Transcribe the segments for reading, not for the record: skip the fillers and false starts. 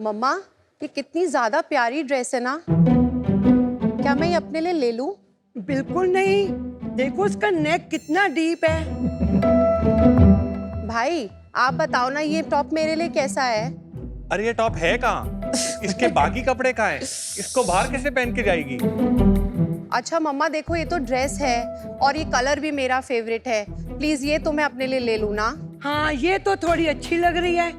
मम्मा, ये कितनी ज्यादा प्यारी ड्रेस है ना। क्या मैं ये अपने लिए ले लूं? बिल्कुल नहीं, देखो उसका नेक कितना डीप है। भाई आप बताओ ना, ये टॉप मेरे लिए कैसा है? अरे ये टॉप है कहाँ? इसके बाकी कपड़े कहाँ हैं? इसको बाहर कैसे पहन के जाएगी? अच्छा मम्मा देखो, ये तो ड्रेस है और ये कलर भी मेरा फेवरेट है। प्लीज ये तो मैं अपने लिए ले लूं ना। हाँ, ये तो थोड़ी अच्छी लग रही है,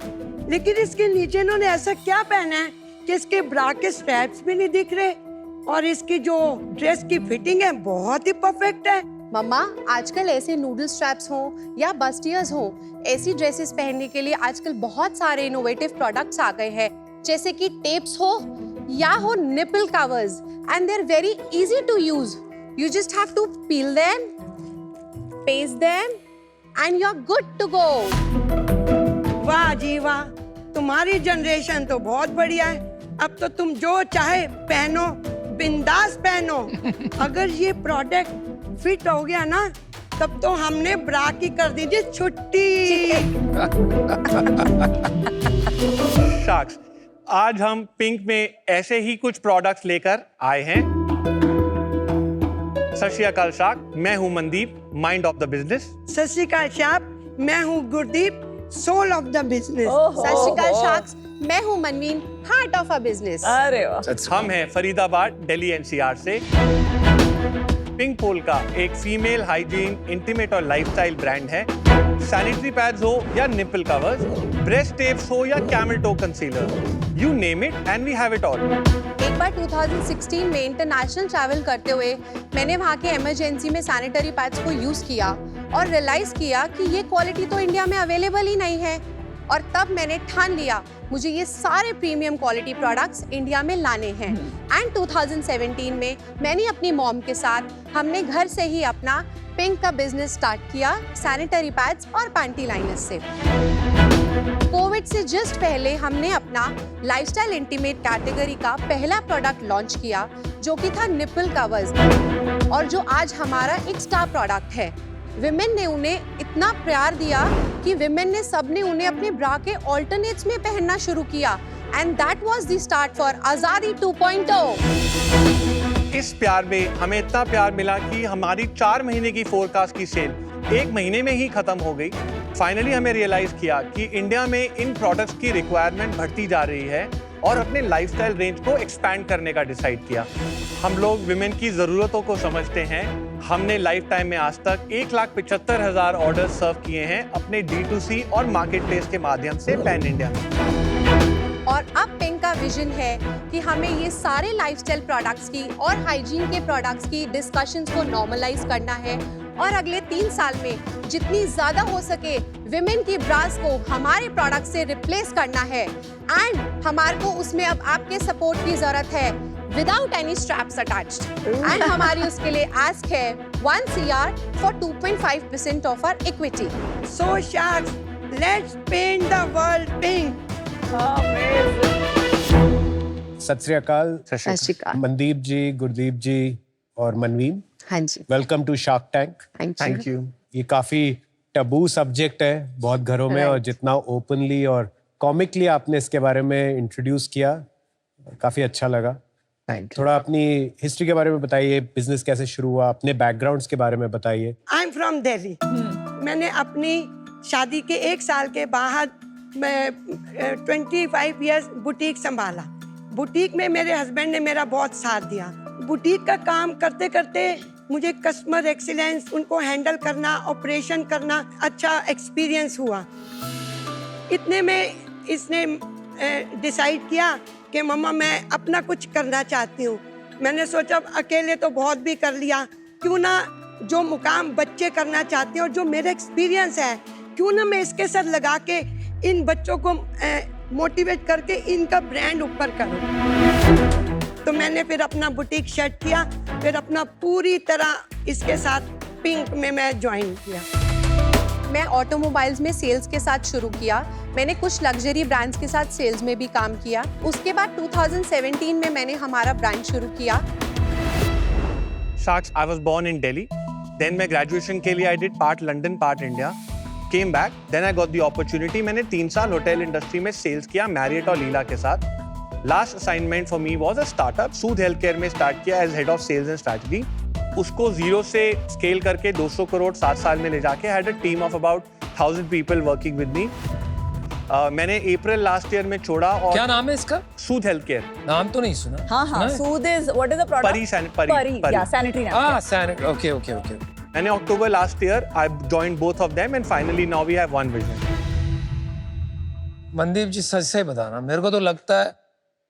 लेकिन इसके नीचे इन्होंने ऐसा क्या पहना है कि इसके ब्रा के स्ट्रैप्स भी नहीं दिख रहे और इसकी जो ड्रेस की फिटिंग है बहुत ही परफेक्ट है। मम्मा, आजकल ऐसे नूडल स्ट्रैप्स हो या बस्टियर्स हो, ऐसी ड्रेसेस पहनने के लिए आजकल बहुत सारे इनोवेटिव प्रोडक्ट्स आ गए हैं, जैसे कि टेप्स हो या हो nipple covers, and they are very easy to use. You just have to peel them, paste them and you are good to go. वाह जी वाह, तुम्हारी जनरेशन तो बहुत बढ़िया है। अब तो तुम जो चाहे पहनो, बिंदास पहनो। अगर ये प्रोडक्ट फिट हो गया ना, तब तो हमने ब्रा की कर दीजिए छुट्टी। शाक्स, आज हम पिंक में ऐसे ही कुछ प्रोडक्ट्स लेकर आए हैं। सत श्री अकाल शाक, मैं हूं Mandeep, mind of the business. Sat Shri Akal शाप, मैं हूँ Gurdeep, soul of the business. Sat Shri Akal sharks, मैं हूँ Manveen, heart of a business. अरे वाह। हम हैं फरीदाबाद, दिल्ली एनसीआर से। पिंक पोल का एक फीमेल हाइजीन, इंटीमेट और लाइफस्टाइल ब्रांड है। सैनिटरी पैड्स हो या निपल कवर्स, ब्रेस्ट टेप्स हो या camel toe concealer, you name it and we have it all. एक बार 2016 में इंटरनेशनल ट्रैवल करते हुए मैंने वहाँ के इमरजेंसी में सैनिटरी पैड्स को यूज किया और रियलाइज किया कि ये क्वालिटी तो इंडिया में अवेलेबल ही नहीं है। और तब मैंने ठान लिया मुझे ये सारे प्रीमियम क्वालिटी प्रोडक्ट्स इंडिया में लाने हैं। एंड 2017 में मैंने अपनी मॉम के साथ हमने घर से ही अपना पिंक का बिजनेस स्टार्ट किया, सैनिटरी पैड्स और पैंटी लाइनर्स से। कोविड से जस्ट पहले हमने अपना लाइफस्टाइल इंटीमेट कैटेगरी का पहला प्रोडक्ट लॉन्च किया, जो कि था निपल कवर्स, और जो आज हमारा एक स्टार प्रोडक्ट है। विमेन ने उन्हें इतना प्यार दिया कि विमेन ने सबने उन्हें अपने ब्रा के ऑल्टरनेट्स में पहनना शुरू किया, and that was the start for आजादी 2.0। इस प्यार में हमें इतना प्यार मिला कि हमारी 4 महीने की फोरकास्ट की सेल 1 महीने में ही खत्म हो गई। फाइनली हमें रियलाइज किया कि इंडिया में इन प्रोडक्ट्स की रिक्वायरमेंट बढ़ती जा रही है और अपने लाइफस्टाइल रेंज को एक्सपैंड करने का डिसाइड किया। हम लोग विमेन की ज़रूरतों को समझते हैं। हमने लाइफ टाइम में आज तक 1,75,000 ऑर्डर सर्व किए हैं अपने D2C और मार्केट प्लेस के माध्यम से पैन इंडिया में। और अब पिंक का विजन है कि हमें ये सारे लाइफस्टाइल प्रोडक्ट्स की और हाइजीन के प्रोडक्ट्स की डिस्कशंस को नॉर्मलाइज करना है, और अगले 3 साल में जितनी ज्यादा हो सके विमेन की ब्रास को हमारे प्रोडक्ट से रिप्लेस करना है। एंड हमारे को उसमें अब आपके सपोर्ट की जरूरत है, without any straps attached. And हमारी उसके लिए आस्क है 1 CR for 2.5% of our equity. So sharks, let's paint the world pink. Sat Shri अकाल, सत श्री अकाल। मनदीप जी, गुरदीप जी और मनवीन, हाँ जी, welcome to Shark Tank. Thank you. ये काफी टबू सब्जेक्ट है बहुत घरों में, और जितना ओपनली और कॉमिकली आपने इसके बारे में इंट्रोड्यूस किया, काफी अच्छा लगा। थोड़ा अपनी हिस्ट्री के बारे में बताइए, बिजनेस कैसे शुरू हुआ, अपने बैकग्राउंड्स के बारे में बताइए। I am from Delhi. मैंने अपनी शादी के 1 साल के बाद मैं 25 इयर्स बुटीक संभाला। बुटीक में मेरे हस्बैंड ने मेरा बहुत साथ दिया। बुटीक का काम करते करते मुझे कस्टमर एक्सीलेंस, उनको हैंडल करना, ऑपरेशन करना अच्छा एक्सपीरियंस हुआ। इतने में इसने डिसाइड किया कि मम्मा मैं अपना कुछ करना चाहती हूँ। मैंने सोचा अकेले तो बहुत भी कर लिया, क्यों ना जो मुकाम बच्चे करना चाहते हैं और जो मेरा एक्सपीरियंस है, क्यों ना मैं इसके साथ लगा के इन बच्चों को मोटिवेट करके इनका ब्रांड ऊपर करूँ। तो मैंने फिर अपना बुटीक सेट किया, फिर अपना पूरी तरह इसके साथ पिंक में मैं ज्वाइन किया। मैं ऑटोमोबाइल्स में सेल्स के साथ शुरू किया। मैंने कुछ लग्जरी ब्रांड्स के साथ सेल्स में भी काम किया। उसके बाद 2017 में मैंने हमारा ब्रांड शुरू किया। Sharks, I was born in Delhi. Then मैं ग्रेजुएशन के लिए I did part London, part India. came back, then I got the opportunity. मैंने 3 साल होटल इंडस्ट्री में सेल्स किया मैरियट और लीला के साथ. Last assignment for me was a startup. Sood health care में स्टार्ट किया as head of sales and strategy. उसको जीरो से स्केल करके 200 करोड़ 7 साल में ले जाके had a team of about 1000 people working with me. मैंने अप्रैल लास्ट ईयर में छोड़ा. और क्या नाम है इसका? Sood health care. नाम तो नहीं सुना. हाँ Sood is what is the product? Pari या सैनिटरी सैनिटरी. ओके. मैंने October last year I joined both of them and finally now we have one vision. Mandeep ji सच से बताना, मेरे को तो लगता है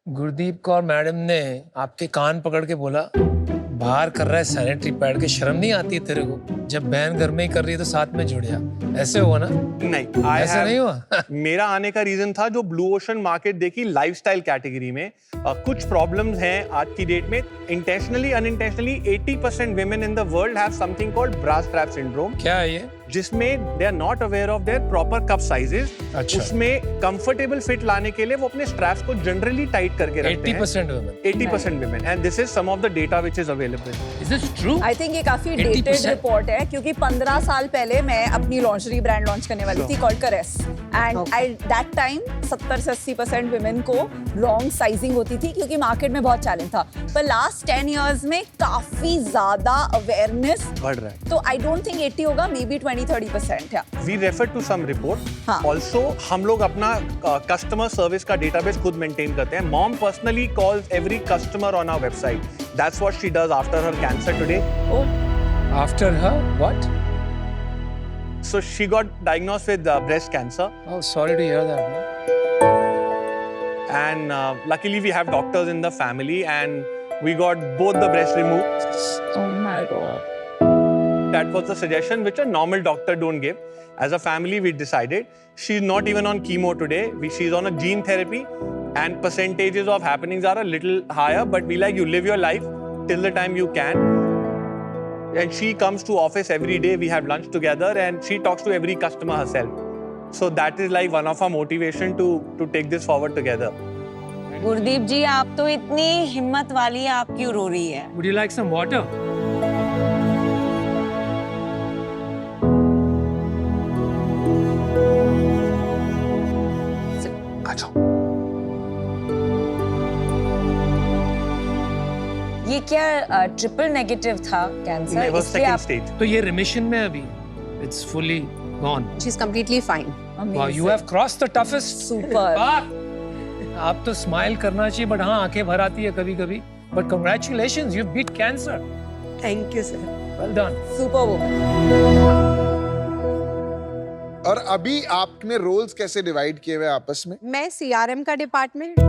गुरदीप कौर मैडम ने आपके कान पकड़ के बोला बाहर कर रहा है सैनिटरी पैड के, शर्म नहीं आती है तेरे को? जब बहन घर में ही कर रही है तो साथ में जुड़ जा. ऐसे हुआ ना? नहीं, ऐसे नहीं हुआ. मेरा आने का रीजन था जो ब्लू ओशन मार्केट देखी लाइफस्टाइल कैटेगरी में. कुछ प्रॉब्लम्स हैं आज की डेट में. Intentionally unintentionally 80% women in the world have something called bra strap syndrome. क्या है ये? जिसमें they are not aware of their proper cup sizes. अच्छा. उसमें कंफर्टेबल फिट लाने के लिए वो अपने स्ट्रैप्स को जनरली टाइट करके रखते हैं. 80% women. 80% women and this is some of the data which is available. Is this true? I think ये काफी डेटेड 80%? रिपोर्ट है क्योंकि 15 साल पहले मैं अपनी लॉन्जरी ब्रांड लॉन्च करने वाली थी कॉल्ड करेस एंड एट दैट टाइम 70 से 80% वुमेन को रॉन्ग साइजिंग होती थी क्योंकि मार्केट में बहुत चैलेंज था. पर लास्ट 10 इयर्स में काफी ज्यादा अवेयरनेस बढ़ रहा है. तो आई डोंट थिंक 80 होगा, may be 20-30%. We refer to some report. हाँ. Also, हम लोग अपना कस्टमर सर्विस का डेटाबेस खुद मेंटेन करते हैं. Mom personally calls every customer on our website. That's what she does after her cancer today. After her what? So she got diagnosed with breast cancer, Oh, sorry to hear that. Man. and luckily we have doctors in the family, and we got both the breast removed. Oh my god. That was the suggestion which a normal doctor don't give. As a family, we decided she's not even on chemo today. She's on a gene therapy, and percentages of happenings are a little higher. But we like you live your life till the time you can. And she comes to office every day. We have lunch together, and she talks to every customer herself. So that is like one of our motivation to take this forward together. Gurdeep जी, आप तो इतनी हिम्मत वाली, आप क्यों रो रही है? Would you like some water? ये क्या ट्रिपल नेगेटिव था कैंसर? It was इसलिए second आप stage. तो ये रिमिशन में अभी? It's fully gone. She's completely fine. Wow, you have crossed the toughest Super. part. आप तो स्माइल करना चाहिए, बट हाँ आंखें भर आती है कभी-कभी. But congratulations, you beat cancer. Thank you sir. Well done. Super woman. और अभी आपने रोल्स कैसे डिवाइड किए हुए आपस में? मैं CRM का डिपार्टमेंट,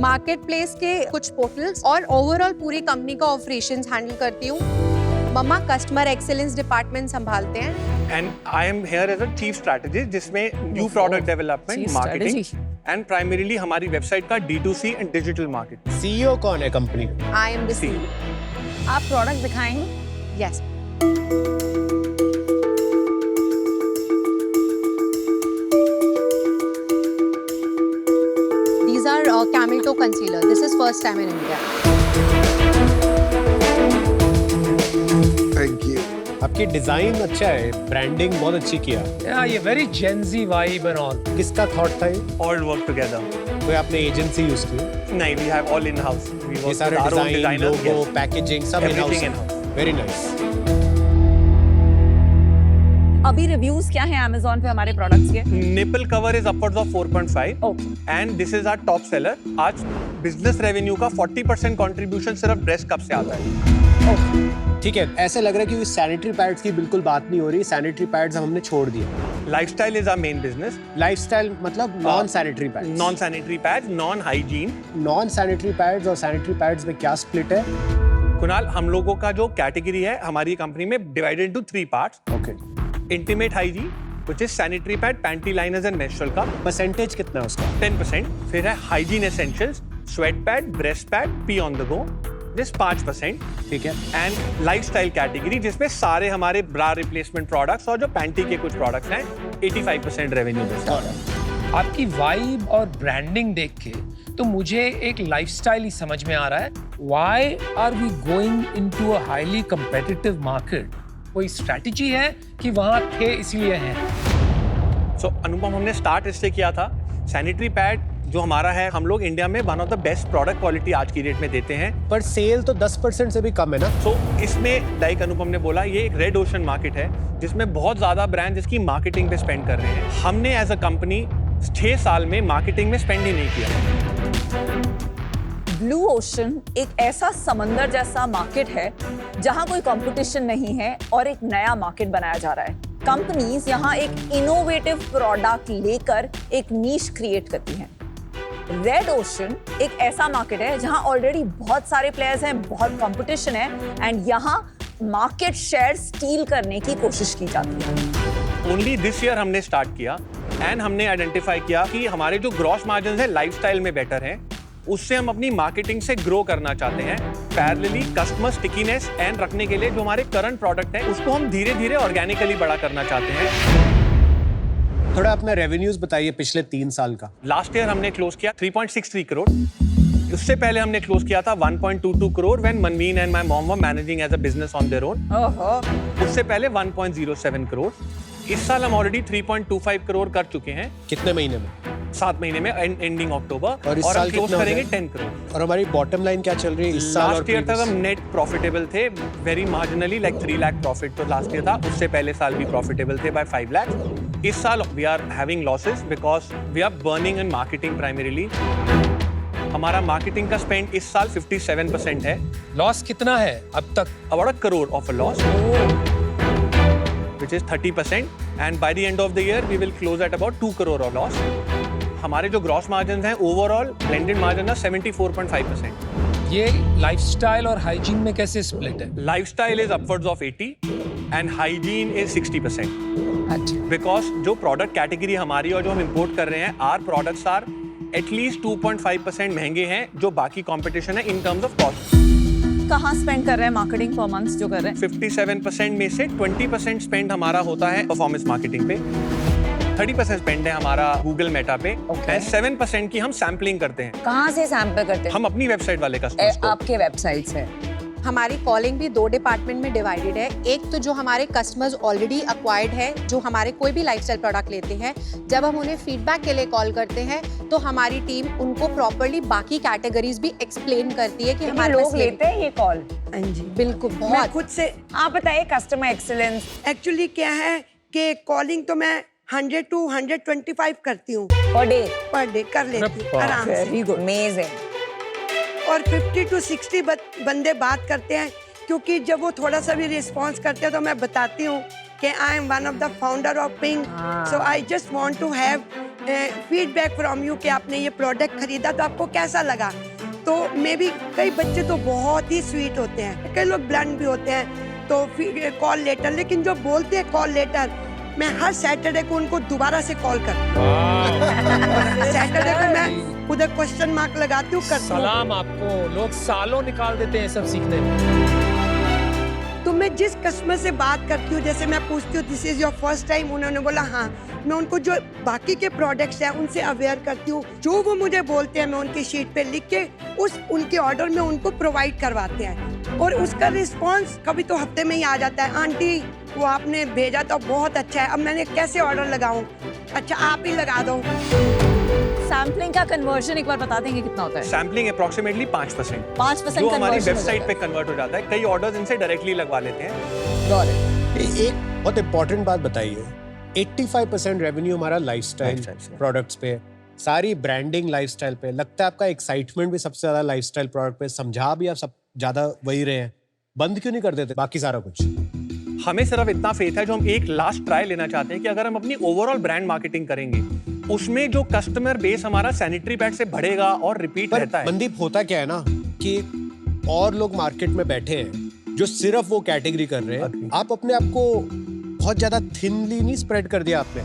मार्केट प्लेस के कुछ पोर्टल्स और ओवरऑल पूरी कंपनी का ऑपरेशंस हैंडल करती हूँ. मम्मा कस्टमर एक्सेलेंस डिपार्टमेंट संभालते हैं. And I am here as a chief strategist, जिसमें new product development, Chief marketing, strategy. and primarily हमारी वेबसाइट का D2C and digital marketing. CEO कौन है कंपनी का? I am the CEO. आप प्रोडक्ट दिखाएंगे? Yes. These are camel toe concealer. This is first time in India. Thank you. आपकी design अच्छा है, ब्रांडिंग बहुत अच्छी किया. Yeah, ये very Gen Z vibe and all. किसका थॉट था ये? All work together. कोई आपने एजेंसी यूज की? नहीं, we have all in-house. We ये work सारे with our own design, designers. Logo, Yes. Packaging सब Everything in-house. in-house. Very nice. अभी रिव्यूज क्या हैं Amazon पे हमारे प्रोडक्ट्स के? Nipple cover is upwards of 4.5. Okay. And this is our top seller. आज business revenue का 40% contribution सिर्फ breast cup से आता है. ठीक है, ऐसे लग रहा है कि सैनिटरी पैड्स की बिल्कुल बात नहीं हो रही. सैनिटरी पैड्स हमने छोड़ दिए. Lifestyle is our main business. Lifestyle मतलब non sanitary pads. Non-sanitary pads, non-hygiene. Non sanitary pads और सैनिटरी पैड्स में क्या स्प्लिट है? कुणाल, हम लोगों का जो कैटेगरी है हमारी कंपनी में divided into 3 parts. Okay. Intimate hygiene, which is sanitary pad, panty liners and menstrual cup, percentage कितना है उसका? 10%. फिर है hygiene essentials, sweat pad, breast pad, pee on the go, this 5%. ठीक है. एंड लाइफस्टाइल कैटेगरी जिसमें सारे हमारे ब्रा रिप्लेसमेंट प्रोडक्ट्स और जो पैंटी के कुछ प्रोडक्ट्स हैं 85% रेवेन्यू देता है. आपकी वाइब और ब्रांडिंग देख के तो मुझे एक लाइफस्टाइल ही समझ में आ रहा है. Why are we going into a highly competitive market? कोई स्ट्रैटेजी है कि वहां थे इसलिए हैं? सो अनुपम, हमने स्टार्ट इससे किया था। सैनिटरी पैड जो हमारा है, हम लोग इंडिया में one of the best product quality आज की डेट में देते हैं। पर सेल तो 10% से भी कम है ना। सो इसमें लाइक अनुपम ने बोला, ये एक रेड ओशन मार्केट है जिसमें बहुत ज़्यादा ब्रांड इसकी मार्केटिंग पे स्पेंड कर रहे हैं। हमने एज अ कंपनी 6 साल में मार्केटिंग में स्पेंड ही नहीं किया। ब्लू ओशन एक ऐसा समंदर जैसा मार्केट है जहां कोई कंपटीशन नहीं है और एक नया मार्केट बनाया जा रहा है। कंपनीज यहां एक इनोवेटिव प्रोडक्ट लेकर एक नीश क्रिएट करती हैं। रेड ओशन एक ऐसा मार्केट है जहां ऑलरेडी बहुत सारे प्लेयर्स हैं, बहुत कंपटीशन है एंड यहां मार्केट शेयर स्टील करने की कोशिश की जाती है। ओनली दिस ईयर हमने स्टार्ट किया एंड हमने आइडेंटिफाई किया कि हमारे जो ग्रॉस मार्जिन है लाइफस्टाइल में बेटर है, उससे हम अपनी मार्केटिंग से ग्रो करना चाहते हैं। पैरेलली कस्टमर स्टिकीनेस एंड रखने के लिए जो हमारे करंट प्रोडक्ट है उसको हम धीरे धीरे ऑर्गेनिकली बड़ा करना चाहते हैं। थोड़ा अपना रेवेन्यूज बताइए पिछले 3 साल का। लास्ट ईयर हमने क्लोज किया 3.63 करोड़। उससे पहले हमने क्लोज किया था 1.22 crore when Manveen and my mom were managing as a business on their own. उससे पहले 1.07 करोड़। इस साल हम ऑलरेडी 3.25 करोड़ कर चुके हैं। कितने महीने में? 7 महीने में, एंडिंग अक्टूबर। और इस और साल हम क्लोज कितना हो करेंगे गया? 10 करोड़। और हमारी बॉटम लाइन क्या चल रही है इस साल? लास्ट ईयर तक हम नेट प्रॉफिटेबल थे, very marginally, like 3 lakh profit तो लास्ट ईयर था। उससे पहले साल भी प्रॉफिटेबल थे बाय 5 लाख। इस साल we are having losses because we are burning in marketing primarily. हमारा मार्केटिंग का स्पेंड इस साल 57% है। लॉस कितना है अब तक? About $1 crore of a loss, which is 30%, and by the end of the year we will close at about 2 crore of loss. हमारे जो ग्रॉस मार्जिन हैं ओवरऑल ब्लेंडेड मार्जिन है 74.5%। ये लाइफस्टाइल और हाइजीन में कैसे स्प्लिट है? Lifestyle is upwards of 80 and hygiene is 60%। अच्छा। बिकॉज जो प्रोडक्ट कैटेगरी हमारी और जो हम इंपोर्ट कर रहे हैं, आर प्रोडक्ट्स आर एटलीस्ट 2.5% महंगे हैं जो बाकी कंपटीशन है इन टर्म्स ऑफ कॉस्ट। कहाँ स्पेंड कर रहे हैं मार्केटिंग पर मंथ्स जो कर रहे हैं? 57% में से 20% स्पेंड हमारा होता है परफॉर्मेंस मार्केटिंग पे, 30% स्पेंड है हमारा गूगल मेटा पे, एंड 7% की हम सैम्पलिंग करते हैं। कहाँ से सैंपल करते हैं? हम अपनी वेबसाइट वाले कस्टमर्स को। आपके वेबसाइट से। हमारी कॉलिंग भी 2 डिपार्टमेंट में डिवाइडेड है। एक तो जो हमारे कस्टमर्स ऑलरेडी अक्वायर्ड है, जो हमारे कोई भी लाइफस्टाइल प्रोडक्ट लेते हैं, जब हम उन्हें फीडबैक के लिए कॉल करते हैं तो हमारी टीम उनको प्रॉपर्ली बाकी कैटेगरीज भी एक्सप्लेन करती है कि हमारे लोग पास ये लेते हैं ये कॉल? हाँ जी, बिल्कुल मैं बहुत। खुद से आप बताइए कस्टमर एक्सीलेंस। एक्चुअली क्या है कि कॉलिंग तो मैं 100 to 125 करती हूँ पर डे कर लेती हूँ आराम से। Very good, amazing. और 50 to 60 बंदे बात करते हैं, क्योंकि जब वो थोड़ा सा भी रिस्पॉन्स करते हैं तो मैं बताती हूँ कि I am one of the founder of Pink, so I just want to have feedback from you कि आपने ये प्रोडक्ट खरीदा तो आपको कैसा लगा। तो मे बी कई बच्चे तो बहुत ही स्वीट होते हैं, कई लोग ब्लंट भी होते हैं, तो कॉल लेटर, लेकिन जो बोलते हैं कॉल लेटर, मैं हर सैटरडे को उनको दोबारा से कॉल करती हूँ। सैटरडे को मैं उधर क्वेश्चन मार्क लगाती हूँ, करती हूँ। सलाम आपको, लोग सालों निकाल देते हैं सब सीखने में। तो मैं जिस कस्टमर से बात करती हूँ, जैसे मैं पूछती हूँ this is your first time, उन्होंने बोला हाँ, मैं उनको जो बाकी के प्रोडक्ट्स हैं उनसे अवेयर करती हूँ, जो वो मुझे बोलते हैं मैं उनकी शीट पे लिख के उनके ऑर्डर में उनको प्रोवाइड करवाते हैं, और उसका रिस्पांस कभी तो हफ्ते में ही आ जाता है, आंटी वो आपने भेजा तो बहुत अच्छा है, अब मैंने कैसे ऑर्डर लगाऊं, अच्छा आप ही लगा दो। सैम्पलिंग का कन्वर्जन एक बार बता देंगे कितना होता है? सैम्पलिंग अप्रोक्सीमेटली 5%, 5% जो हमारी conversion वेबसाइट हो पे जाता कन्वर्ट हो जाता है। कई ऑर्डर्स इनसे डायरेक्टली लगवा लेते हैं। है। Got it. एक बहुत इंपॉर्टेंट बात बताइए, 85% रेवेन्यू हमारा लाइफस्टाइल Lifestyle से। प्रोडक्ट्स पे, सारी ब्रांडिंग लाइफस्टाइल पे। लगता है आपका एक्साइटमेंट भी सबसे ज्यादा लाइफस्टाइल प्रोडक्ट पे, समझा भी आप सब ज्यादा वही रहे हैं, बंद क्यों नहीं कर देते बाकी सारा कुछ? हमें सिर्फ इतना फेथ है, जो हम एक लास्ट ट्राई लेना चाहते हैं कि अगर हम अपनी ओवरऑल ब्रांड मार्केटिंग करेंगे, उसमें जो कस्टमर बेस हमारा सैनिटरी पैड से बढ़ेगा और रिपीट पर रहता है। मनदीप, होता क्या है ना कि और लोग मार्केट में बैठे हैं जो सिर्फ वो कैटेगरी कर रहे हैं, आप अपने आप को बहुत ज्यादा थिनली नहीं स्प्रेड कर दिया आपने?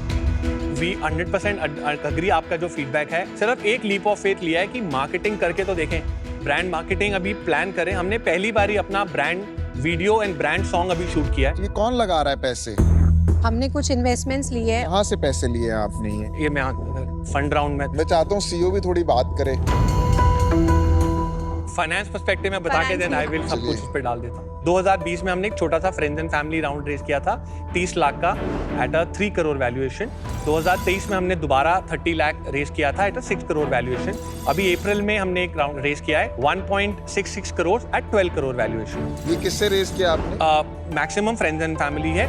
We 100% agree. आपका जो फीडबैक है, सिर्फ एक लीप ऑफ फेथ लिया है कि मार्केटिंग करके तो देखें, ब्रांड मार्केटिंग अभी प्लान करें। हमने पहली बारी अपना brand video and brand song अभी शूट किया है। ये कौन लगा रहा है पैसे? हमने कुछ इन्वेस्टमेंट्स लिए हैं। कहाँ से पैसे लिए हैं आपने? ये मैं फंड राउंड में मैं चाहता हूँ सीईओ भी थोड़ी बात करे। फाइनेंस पर्सपेक्टिव में बता के देना, आई विल सब कुछ उस पे डाल देता हूँ। 2020 में हमने एक छोटा सा friends and family round raise किया था 30 लाख का एट अ 3 करोड़ वैल्यूएशन। 2023 में हमने दोबारा 30 लाख रेस किया था एट अ 6 करोड़ वैल्यूएशन। अभी अप्रैल में हमने एक राउंड रेस किया है 1.66 करोड़ एट 12 करोड़ वैल्यूएशन। ये किससे रेस किया आपने? मैक्सिमम फ्रेंड्स एंड फैमिली है।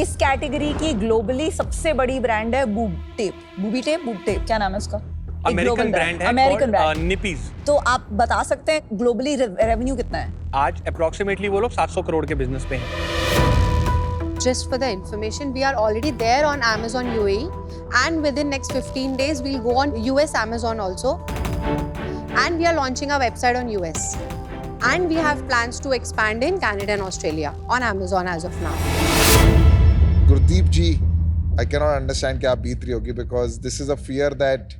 इस कैटेगरी की ग्लोबली सबसे बड़ी ब्रांड है बूबी टेप, क्या नाम है उसका? अमेरिकन ब्रांड है, अमेरिकन ब्रांड निपीज। तो आप बता सकते हैं ग्लोबली रेवेन्यू कितना है? आज अप्रोक्सीमेटली वो लोग 700 करोड़ के बिजनेस पे हैं। Just for the information, we are already there on Amazon UAE, and within next 15 days we'll go on US Amazon also, and we are launching our website on US, and we have plans to expand in Canada and Australia on Amazon as of now. Gurdeep ji, I cannot understand क्या आप बीत रही होगी, because this is a fear that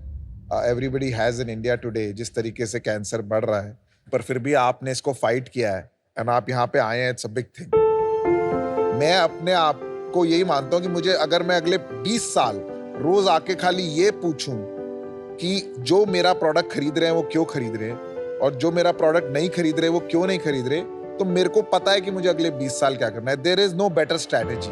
everybody has in India today. जिस तरीके से cancer बढ़ रहा है, पर फिर भी आपने इसको फाइट किया है एंड आप यहाँ पे आए हैं, इट्स अ बिग थिंग। मैं अपने आप को यही मानता हूँ कि मुझे अगर मैं अगले 20 साल रोज आके खाली ये पूछूं कि जो मेरा प्रोडक्ट खरीद रहे हैं वो क्यों खरीद रहे हैं और जो मेरा प्रोडक्ट नहीं खरीद रहे वो क्यों नहीं खरीद रहे, तो मेरे को पता है कि मुझे अगले 20 साल क्या करना है। There is no better strategy,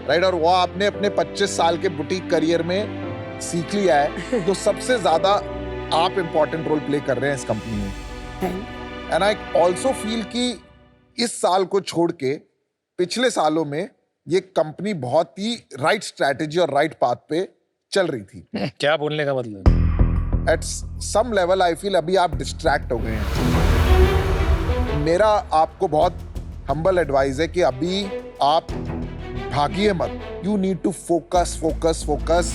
right? और वो आपने अपने 25 साल के बुटीक करियर में सीख लिया है, तो सबसे ज्यादा आप इंपॉर्टेंट रोल प्ले कर रहे हैं इस कंपनी में। एंड आई ऑल्सो फील कि इस साल को छोड़ के पिछले सालों में ये कंपनी बहुत ही राइट स्ट्रैटेजी और राइट पाथ पे चल रही थी। क्या बोलने का मतलब? At some level I feel अभी आप डिस्ट्रैक्ट हो गए हैं। मेरा आपको बहुत हम्बल एडवाइस है कि अभी आप भागिए मत। You need to focus focus focus.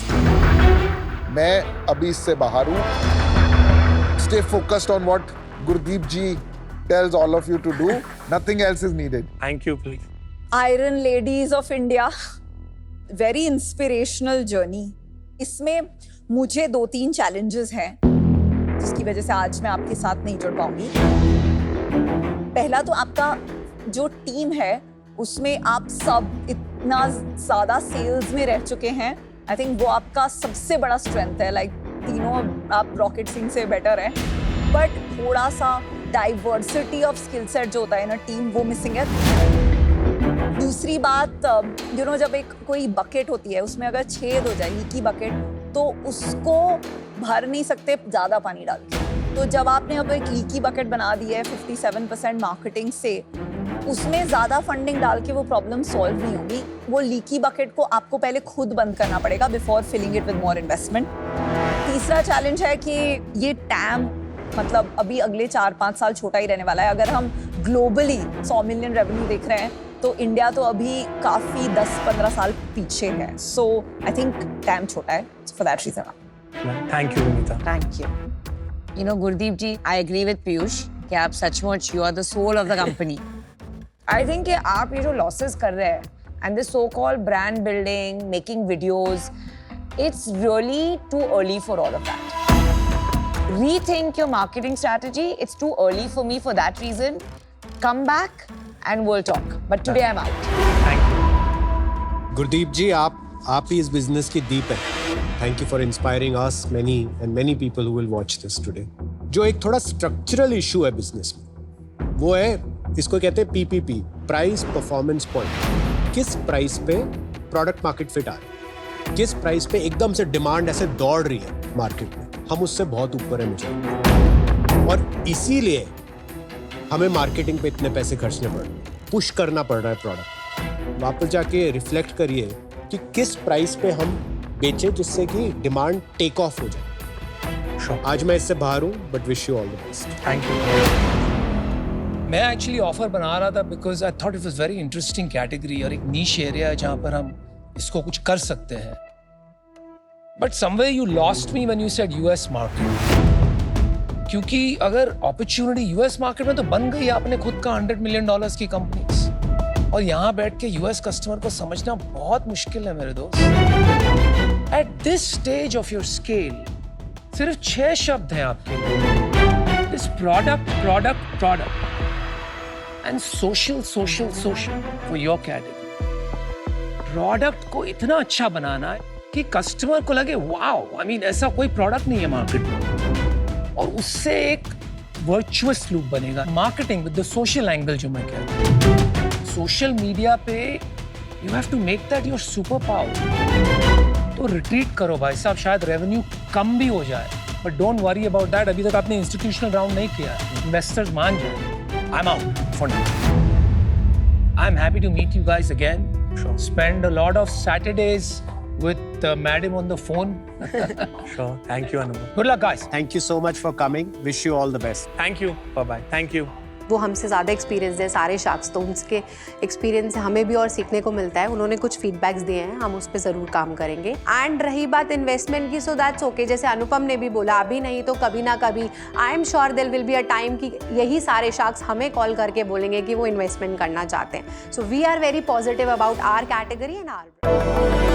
मैं अभी इससे बाहर हूँ। Stay focused on what Gurdeep ji tells all of you to do. Nothing else is needed. Thank you, please. Iron ladies of India, very inspirational journey. इसमें मुझे 2-3 चैलेंजेस हैं जिसकी वजह से आज मैं आपके साथ नहीं जुड़ पाऊंगी। पहला तो आपका जो टीम है उसमें आप सब इतना ज्यादा सेल्स में रह चुके हैं। आई थिंक वो आपका सबसे बड़ा स्ट्रेंथ है। लाइक तीनों आप रॉकेट सिंह से बेटर हैं, बट थोड़ा सा डाइवर्सिटी ऑफ स्किल सेट जो होता है ना टीम, वो मिसिंग है। दूसरी बात, जब एक कोई बकेट होती है उसमें अगर छेद हो जाए, लीकी बकेट, तो उसको भर नहीं सकते ज़्यादा पानी डाल के। तो जब आपने अब एक लीकी बकेट बना दी है 57% मार्केटिंग से, उसमें ज़्यादा फंडिंग डाल के वो प्रॉब्लम सॉल्व नहीं होगी। वो लीकी बकेट को आपको पहले खुद बंद करना पड़ेगा before filling it with more investment. तीसरा चैलेंज है कि ये टैम मतलब अभी अगले 4-5 साल छोटा ही रहने वाला है। अगर हम ग्लोबली 100 मिलियन रेवेन्यू देख रहे हैं तो इंडिया तो अभी काफ़ी 10-15 साल पीछे है। सो आई थिंक टाइम छोटा है, for that reason. Thank you, Vinita. Thank you. You know, Gurdeep ji, I agree with Piyush कि आप सचमुच you are the soul of the company. I think कि आप ये जो losses कर रहे हैं and the so-called brand building, making videos, it's really too early for all of that. Rethink your marketing strategy. It's too early for me for that reason. Come back and we'll talk. But today I'm out. Thank you. Gurdeep जी, आप ही इस business की दीप है। Thank you for inspiring us many people who will watch this today. जो एक थोड़ा structural issue है business में, वो है, इसको कहते हैं PPP, प्राइस परफॉर्मेंस पॉइंट। किस प्राइस पे प्रोडक्ट मार्केट फिट आ रहा है, किस प्राइस पे एकदम से डिमांड ऐसे दौड़ रही है मार्केट में, हम उससे बहुत ऊपर है मुझे। और इसीलिए हमें मार्केटिंग पे इतने पैसे खर्चने पड़ रहे हैं, पुश करना पड़ रहा है प्रोडक्ट। वापस जाके रिफ्लेक्ट करिए कि किस प्राइस पे हम बेचें जिससे कि डिमांड टेक ऑफ हो जाए। आज मैं इससे बाहर हूँ, but wish you all the best. Thank you. मैं एक्चुअली ऑफर बना रहा था because I thought it was very interesting category और एक नीश एरिया जहाँ पर हम इसको कुछ कर सकते हैं। But somewhere you lost me when you said US market, क्योंकि अगर अपॉर्चुनिटी यूएस मार्केट में तो बन गई आपने खुद का $100 मिलियन की कंपनीज, और यहाँ बैठ के यूएस कस्टमर को समझना बहुत मुश्किल है मेरे दोस्त। At this stage of your scale सिर्फ 6 शब्द हैं आपके लिए। This product product product and social social social for your category. Product को इतना अच्छा बनाना है कि कस्टमर को लगे वाओ, आई मीन ऐसा कोई प्रोडक्ट नहीं है मार्केट में, और उससे एक वर्चुअस लूप बनेगा। Marketing with the social angle जो मैं कह रहा हूँ, सोशल मीडिया पे you have to make that your superpower. तो रिट्रीट करो भाई साहब, शायद रेवेन्यू कम भी हो जाए, but don't worry about that. अभी तक आपने इंस्टीट्यूशनल राउंड नहीं किया, इन्वेस्टर्स मान जाए। I am out for now. I am happy to meet you guys again, spend a lot of Saturdays with madam on the phone. Sure. Thank you, Anubhav. Good luck, guys. Thank you so much for coming. Wish you all the best. Thank you. Bye-bye. Thank you. वो हमसे ज़्यादा experience है सारे sharks, तो उनके experience से हमें भी और सीखने को मिलता है। उन्होंने कुछ फीडबैक्स दिए हैं, हम उस पर ज़रूर काम करेंगे। एंड रही बात इन्वेस्टमेंट की, सो दैट्स ओके। जैसे अनुपम ने भी बोला, अभी नहीं तो कभी ना कभी, I am sure there will be a time कि यही सारे शार्क्स हमें कॉल करके बोलेंगे कि वो इन्वेस्टमेंट करना चाहते हैं। So we are very positive about our category and our